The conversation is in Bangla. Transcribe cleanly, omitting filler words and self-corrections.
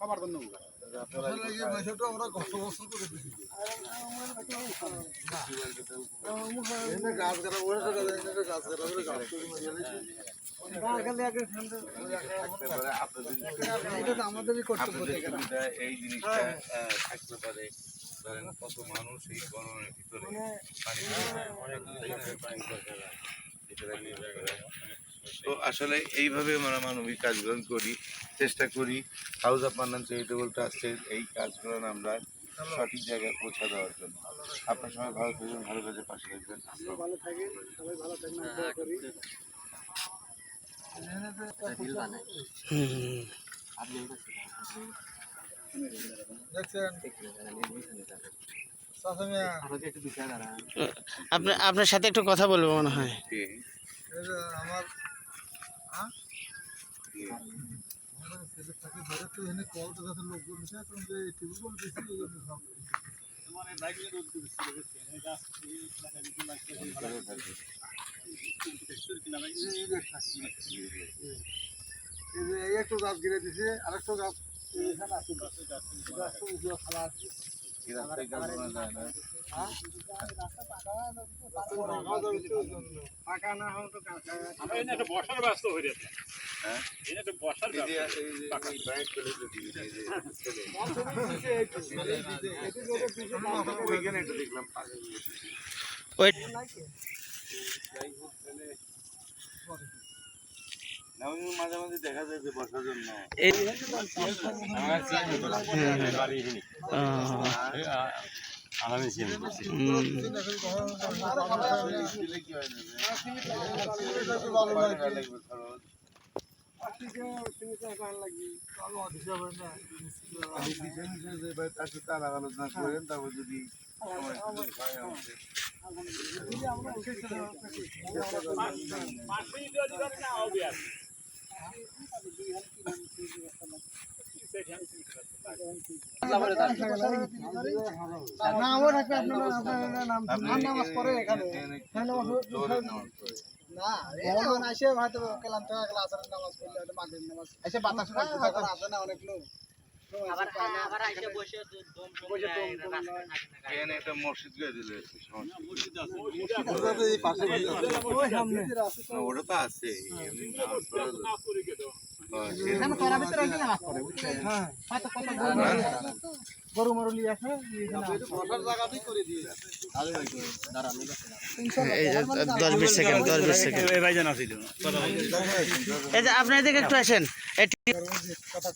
সবার জন্য আমাদেরই কর্তব্য এই জিনিসটা থাকতে পারে। ধরেন কত মানুষ এই গরমের ভিতরে তো আসলে এইভাবে আমরা মানবিক কাজগুলো করি, চেষ্টা করি হাউস অফ মান্নান চ্যারিটেবল ট্রাস্টের এই কাজগুলো আমরা সঠিক জায়গায় পৌঁছে দেওয়ার জন্য। আপনার সবাই ভালো থাকবেন, ভালো কাজের পাশে থাকবেন। ভালো থাকেন, সবাই ভালো থাকবেন। আপনার সাথে একটু কথা বলবো মনে হয়। আমার একটু গাছ গিরে দিছে, আরেকটু গাছ বসার ব্যস্ত হয়ে যাচ্ছে। মাঝে মাঝে দেখা যায় যে বসার জন্য আলোচনা করেন, তারপর যদি নামাজ পড়ে এখানে না আসে হয়তো ক্লান্ত হয়ে গেল, আসরের নামাজ পড়লে হয়তো মাগরিব নামাজ এসে বাতাস আসে না অনেক লোক। একটা মসজিদ গিয়ে দিলে ওটা তো আছে গরু মরু নিয়ে আসে বসার জায়গাতেই করে দিয়ে 10-20 সেকেন্ড। এই যে আপনি এদিকে একটু আসেন। কথা